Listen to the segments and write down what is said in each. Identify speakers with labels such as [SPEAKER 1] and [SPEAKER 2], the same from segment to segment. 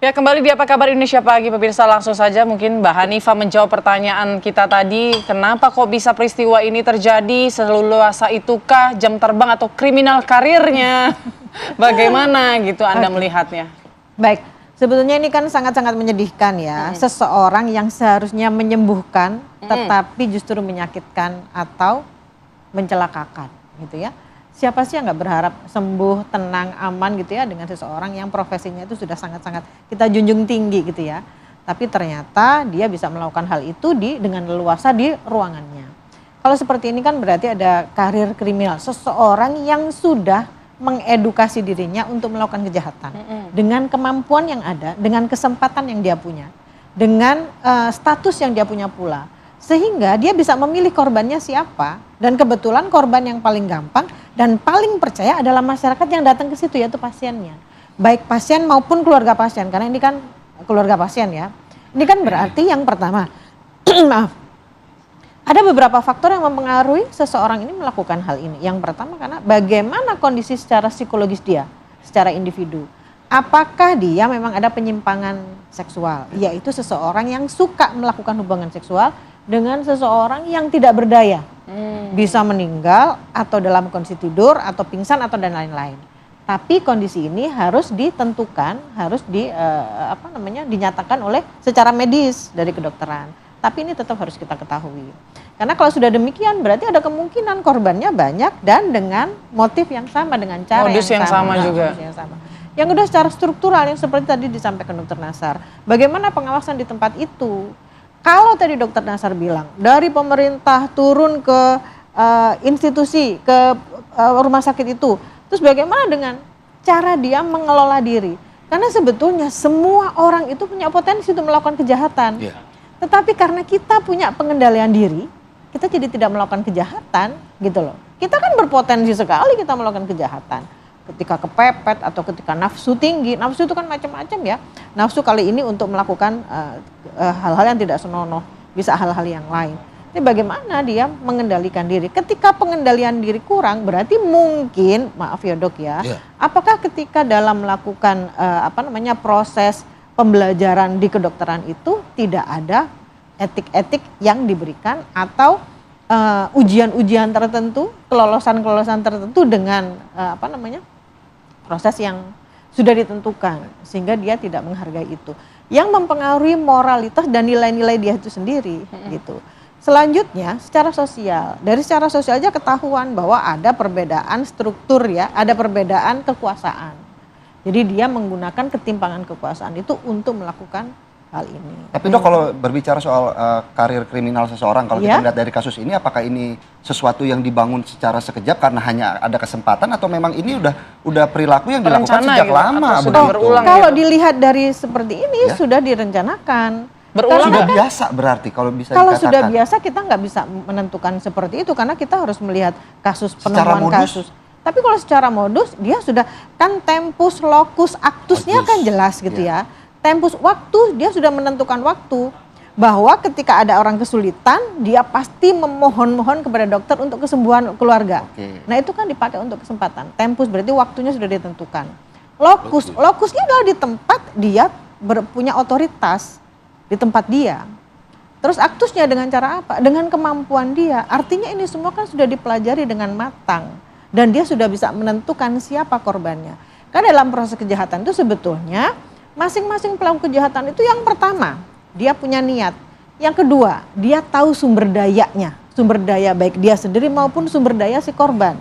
[SPEAKER 1] Ya, kembali di Apa Kabar Indonesia Pagi, pemirsa. Langsung saja mungkin Mbak Hanifah menjawab pertanyaan kita tadi. Kenapa kok bisa peristiwa ini terjadi? Seleluasa itukah jam terbang atau kriminal karirnya? Bagaimana gitu Anda melihatnya?
[SPEAKER 2] Baik, sebetulnya ini kan sangat-sangat menyedihkan ya. Seseorang yang seharusnya menyembuhkan, tetapi justru menyakitkan atau mencelakakan gitu ya. Siapa sih yang nggak berharap sembuh, tenang, aman gitu ya dengan seseorang yang profesinya itu sudah sangat-sangat kita junjung tinggi gitu ya. Tapi ternyata dia bisa melakukan hal itu dengan leluasa di ruangannya. Kalau seperti ini kan berarti ada karir kriminal. Seseorang yang sudah mengedukasi dirinya untuk melakukan kejahatan. Dengan kemampuan yang ada, dengan kesempatan yang dia punya. Dengan status yang dia punya pula. Sehingga dia bisa memilih korbannya siapa, dan kebetulan korban yang paling gampang dan paling percaya adalah masyarakat yang datang ke situ, yaitu pasiennya. Baik pasien maupun keluarga pasien, karena ini kan keluarga pasien ya. Ini kan berarti yang pertama, maaf, ada beberapa faktor yang mempengaruhi seseorang ini melakukan hal ini. Yang pertama karena bagaimana kondisi secara psikologis dia, secara individu. Apakah dia memang ada penyimpangan seksual, yaitu seseorang yang suka melakukan hubungan seksual dengan seseorang yang tidak berdaya, bisa meninggal atau dalam kondisi tidur atau pingsan atau dan lain-lain. Tapi kondisi ini harus ditentukan, harus dinyatakan oleh secara medis dari kedokteran. Tapi ini tetap harus kita ketahui. Karena kalau sudah demikian berarti ada kemungkinan korbannya banyak dan dengan motif yang sama, dengan cara
[SPEAKER 1] modus yang sama juga.
[SPEAKER 2] Modus yang sama. Yang kedua secara struktural yang seperti tadi disampaikan Dr. Nasar. Bagaimana pengawasan di tempat itu? Kalau tadi Dr. Nasar bilang dari pemerintah turun ke institusi, ke rumah sakit itu, terus bagaimana dengan cara dia mengelola diri? Karena sebetulnya semua orang itu punya potensi untuk melakukan kejahatan. Tetapi karena kita punya pengendalian diri, kita jadi tidak melakukan kejahatan gitu loh. Kita kan berpotensi sekali kita melakukan kejahatan. Ketika kepepet atau ketika nafsu tinggi, nafsu itu kan macam-macam ya. Nafsu kali ini untuk melakukan hal-hal yang tidak senonoh, bisa hal-hal yang lain. Tapi bagaimana dia mengendalikan diri? Ketika pengendalian diri kurang, berarti mungkin, maaf ya dok ya, apakah ketika dalam melakukan proses pembelajaran di kedokteran itu tidak ada etik-etik yang diberikan atau ujian-ujian tertentu, kelolosan-kelolosan tertentu dengan proses yang sudah ditentukan sehingga dia tidak menghargai itu. Yang mempengaruhi moralitas dan nilai-nilai dia itu sendiri gitu. Selanjutnya secara sosial, dari secara sosial aja ketahuan bahwa ada perbedaan struktur ya, ada perbedaan kekuasaan. Jadi dia menggunakan ketimpangan kekuasaan itu untuk melakukan hal ini.
[SPEAKER 3] Tapi dok, kalau berbicara soal karir kriminal seseorang, kalau kita lihat dari kasus ini, apakah ini sesuatu yang dibangun secara sekejap karena hanya ada kesempatan atau memang ini udah perilaku yang dilakukan sejak lama?
[SPEAKER 2] Kalau dilihat dari seperti ini sudah direncanakan.
[SPEAKER 1] Berulang
[SPEAKER 3] sudah biasa berarti kalau bisa
[SPEAKER 2] kalau
[SPEAKER 3] dikatakan.
[SPEAKER 2] Sudah biasa kita nggak bisa menentukan seperti itu karena kita harus melihat kasus penemuan kasus. Tapi kalau secara modus dia sudah kan tempus locus actusnya kan jelas gitu ya. Tempus waktu, dia sudah menentukan waktu bahwa ketika ada orang kesulitan, dia pasti memohon-mohon kepada dokter untuk kesembuhan keluarga. Nah itu kan dipakai untuk kesempatan. Tempus berarti waktunya sudah ditentukan. Lokusnya adalah di tempat dia punya otoritas, di tempat dia. Terus aktusnya dengan cara apa? Dengan kemampuan dia. Artinya ini semua kan sudah dipelajari dengan matang. Dan dia sudah bisa menentukan siapa korbannya. Karena dalam proses kejahatan itu sebetulnya masing-masing pelaku kejahatan itu yang pertama, dia punya niat. Yang kedua, dia tahu sumber dayanya. Sumber daya baik dia sendiri maupun sumber daya si korban.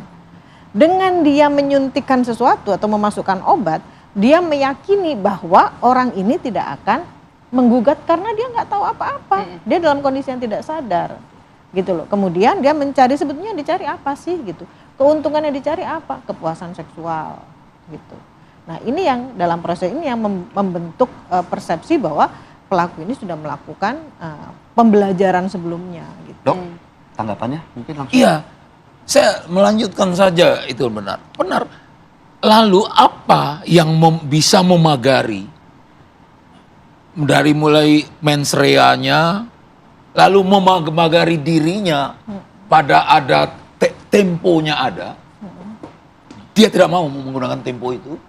[SPEAKER 2] Dengan dia menyuntikkan sesuatu atau memasukkan obat, dia meyakini bahwa orang ini tidak akan menggugat karena dia nggak tahu apa-apa. Dia dalam kondisi yang tidak sadar. Gitu loh. Kemudian dia mencari, sebetulnya dicari apa sih gitu. Keuntungannya dicari apa? Kepuasan seksual gitu. Nah ini yang dalam proses ini yang membentuk persepsi bahwa pelaku ini sudah melakukan pembelajaran sebelumnya. Gitu.
[SPEAKER 3] Dok, tanggapannya mungkin langsung.
[SPEAKER 4] Iya, saya melanjutkan saja itu benar. Benar. Lalu apa yang bisa memagari dari mulai mens reanya, lalu memagari dirinya pada ada temponya ada. Dia tidak mau menggunakan tempo itu.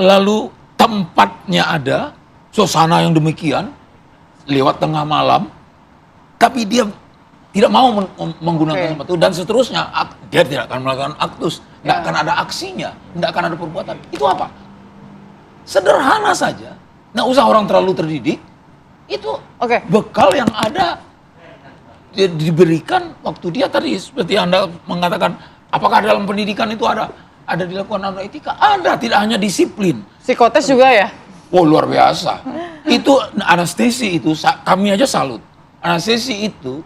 [SPEAKER 4] Lalu tempatnya ada, suasana yang demikian, lewat tengah malam, tapi dia tidak mau menggunakan tempat itu dan seterusnya, dia tidak akan melakukan aktus, nggak akan ada aksinya, nggak akan ada perbuatan. Itu apa? Sederhana saja, nggak usah orang terlalu terdidik. Itu bekal yang ada diberikan waktu dia tadi seperti Anda mengatakan, apakah dalam pendidikan itu ada dilakukan etika? Ada, tidak hanya disiplin.
[SPEAKER 1] Psikotes juga ya?
[SPEAKER 4] Oh, luar biasa. Itu anestesi itu kami aja salut. Anestesi itu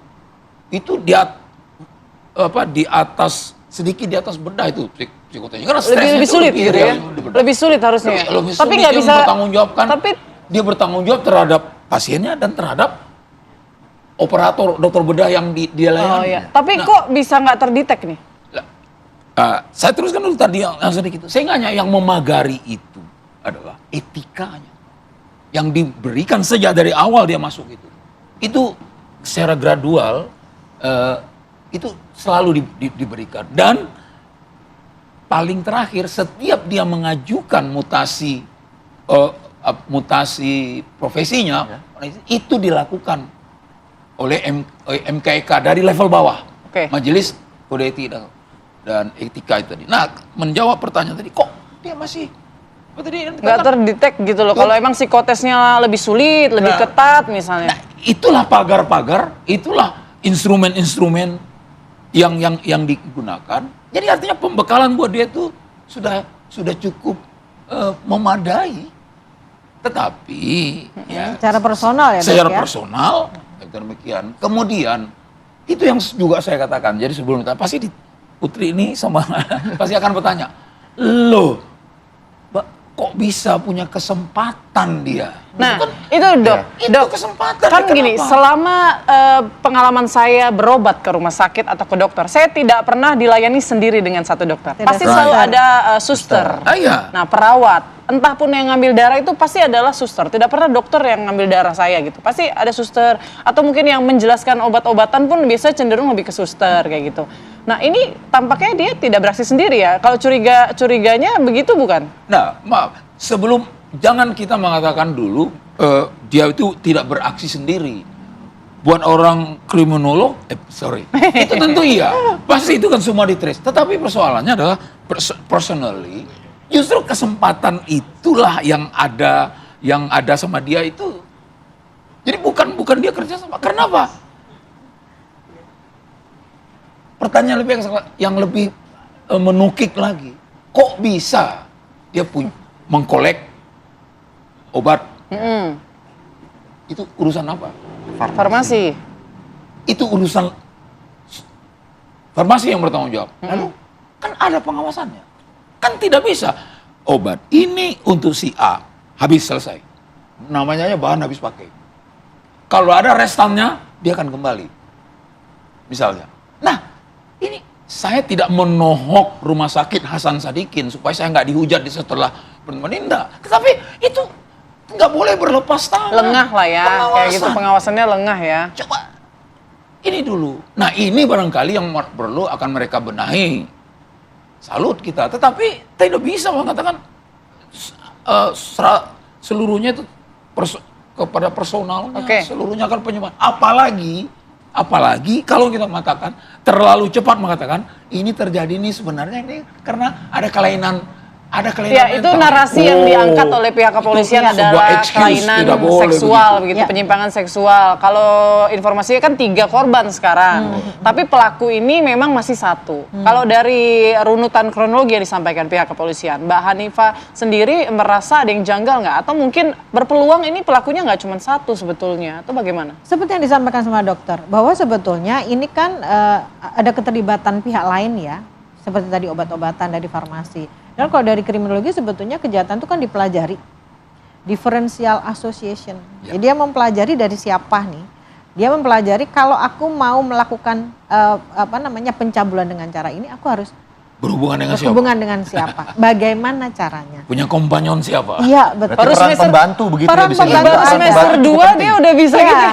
[SPEAKER 4] di atas sedikit di atas bedah itu psikotes. Karena
[SPEAKER 1] lebih sulit gitu ya. Lebih sulit harusnya. Tapi nggak bisa
[SPEAKER 4] bertanggung jawabkan. Tapi dia bertanggung jawab terhadap pasiennya dan terhadap operator dokter bedah yang dia layani.
[SPEAKER 1] Oh iya. Tapi kok bisa nggak terdetek nih?
[SPEAKER 4] Saya teruskan dulu tadi yang sedikit. Sehingga yang memagari itu adalah etikanya yang diberikan sejak dari awal dia masuk itu. Itu secara gradual itu selalu diberikan dan paling terakhir setiap dia mengajukan mutasi profesinya itu dilakukan oleh MKEK dari level bawah, Majelis Kode Etik dan Etika itu tadi. Nah, menjawab pertanyaan tadi, kok dia masih
[SPEAKER 1] nggak terdetek gitu loh. Kalau emang psikotesnya lebih sulit, lebih ketat misalnya.
[SPEAKER 4] Nah, itulah pagar-pagar, itulah instrumen-instrumen yang digunakan. Jadi artinya pembekalan buat dia itu sudah cukup memadai. Tetapi
[SPEAKER 2] secara personal ya,
[SPEAKER 4] secara personal demikian. Kemudian itu yang juga saya katakan. Jadi sebelum kita pasti Putri ini sama pasti akan bertanya, loh, kok bisa punya kesempatan dia?
[SPEAKER 1] Nah, itu dok,
[SPEAKER 4] kesempatan.
[SPEAKER 1] Kan gini, selama pengalaman saya berobat ke rumah sakit atau ke dokter, saya tidak pernah dilayani sendiri dengan satu dokter. Pasti selalu ada suster. Nah, perawat. Entah pun yang ngambil darah itu pasti adalah suster. Tidak pernah dokter yang ngambil darah saya gitu. Pasti ada suster. Atau mungkin yang menjelaskan obat-obatan pun biasanya cenderung lebih ke suster kayak gitu. Nah, ini tampaknya dia tidak beraksi sendiri ya. Kalau curiganya begitu bukan?
[SPEAKER 4] Nah, maaf. Sebelum jangan kita mengatakan dulu dia itu tidak beraksi sendiri. Buat orang kriminolog, itu tentu iya. Pasti itu kan semua ditrace. Tetapi persoalannya adalah personally, justru kesempatan itulah yang ada sama dia itu. Jadi bukan dia kerja sama. Kenapa? Pertanyaan yang lebih menukik lagi. Kok bisa dia mengkolek obat? Itu urusan apa?
[SPEAKER 1] Farmasi.
[SPEAKER 4] Itu urusan farmasi yang bertanggung jawab. Lalu kan ada pengawasannya. Kan tidak bisa obat ini untuk si A habis selesai. Namanya bahan habis pakai. Kalau ada restannya dia akan kembali. Misalnya. Nah, ini saya tidak menohok rumah sakit Hasan Sadikin supaya saya nggak dihujat setelah menindak. Tetapi itu nggak boleh berlepas tangan.
[SPEAKER 1] Lengah lah ya, kayak gitu pengawasannya lengah ya.
[SPEAKER 4] Coba ini dulu. Nah, ini barangkali yang perlu akan mereka benahi. Salut kita. Tetapi tidak bisa mengatakan seluruhnya itu kepada personalnya. Seluruhnya akan penyebab. Apalagi kalau kita mengatakan terlalu cepat mengatakan ini terjadi ini sebenarnya ini karena ada kelainan.
[SPEAKER 1] Ya, itu narasi yang diangkat oleh pihak kepolisian adalah kelainan seksual, begitu, penyimpangan seksual. Kalau informasinya kan 3 korban sekarang, tapi pelaku ini memang masih 1. Kalau dari runutan kronologi yang disampaikan pihak kepolisian, Mbak Hanifah sendiri merasa ada yang janggal nggak? Atau mungkin berpeluang ini pelakunya nggak cuma 1 sebetulnya, atau bagaimana?
[SPEAKER 2] Seperti yang disampaikan sama dokter, bahwa sebetulnya ini kan ada keterlibatan pihak lain ya, seperti tadi obat-obatan dari farmasi. Dan kalau dari kriminologi sebetulnya kejahatan itu kan dipelajari, differential association. Jadi dia mempelajari dari siapa nih? Dia mempelajari kalau aku mau melakukan pencabulan dengan cara ini, aku harus
[SPEAKER 4] berhubungan dengan siapa?
[SPEAKER 2] Bagaimana caranya?
[SPEAKER 4] Punya kompanyon siapa?
[SPEAKER 2] Iya, betul.
[SPEAKER 3] Baru peran pembantu begitu ya bisa.
[SPEAKER 1] Baru semester 2 dia udah bisa gitu.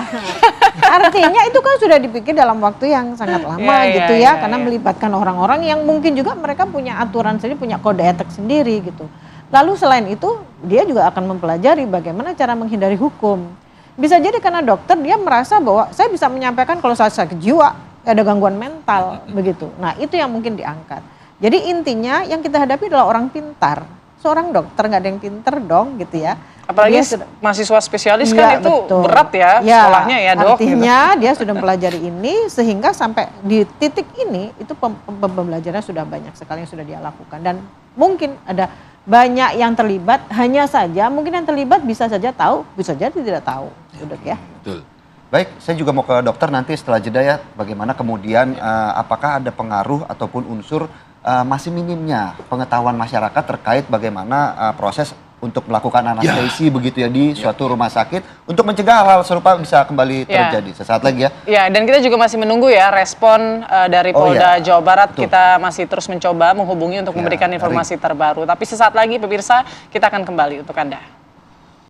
[SPEAKER 2] Artinya itu kan sudah dipikir dalam waktu yang sangat lama gitu ya, karena melibatkan orang-orang yang mungkin juga mereka punya aturan sendiri, punya kode etik sendiri gitu. Lalu selain itu dia juga akan mempelajari bagaimana cara menghindari hukum. Bisa jadi karena dokter dia merasa bahwa saya bisa menyampaikan kalau saya sakit jiwa, ada gangguan mental begitu. Nah itu yang mungkin diangkat. Jadi intinya yang kita hadapi adalah orang pintar. Seorang dokter nggak ada yang pinter dong gitu ya.
[SPEAKER 1] Apalagi
[SPEAKER 2] Dia
[SPEAKER 1] mahasiswa spesialis
[SPEAKER 2] Iya,
[SPEAKER 1] kan itu
[SPEAKER 2] betul.
[SPEAKER 1] berat ya sekolahnya ya dok.
[SPEAKER 2] Artinya dia sudah mempelajari ini sehingga sampai di titik ini itu pembelajarannya sudah banyak sekali yang sudah dia lakukan. Dan mungkin ada banyak yang terlibat, hanya saja mungkin yang terlibat bisa saja tahu, bisa saja tidak tahu. Dok ya.
[SPEAKER 4] Betul.
[SPEAKER 3] Baik, saya juga mau ke dokter nanti setelah jeda ya, bagaimana kemudian apakah ada pengaruh ataupun unsur masih minimnya pengetahuan masyarakat terkait bagaimana proses untuk melakukan anestesi begitu ya di suatu rumah sakit untuk mencegah hal serupa bisa kembali terjadi. Sesaat lagi ya.
[SPEAKER 1] Ya, dan kita juga masih menunggu ya respon dari Polda Jawa Barat.
[SPEAKER 3] Betul.
[SPEAKER 1] Kita masih terus mencoba menghubungi untuk memberikan informasi terbaru. Tapi sesaat lagi pemirsa, kita akan kembali untuk Anda.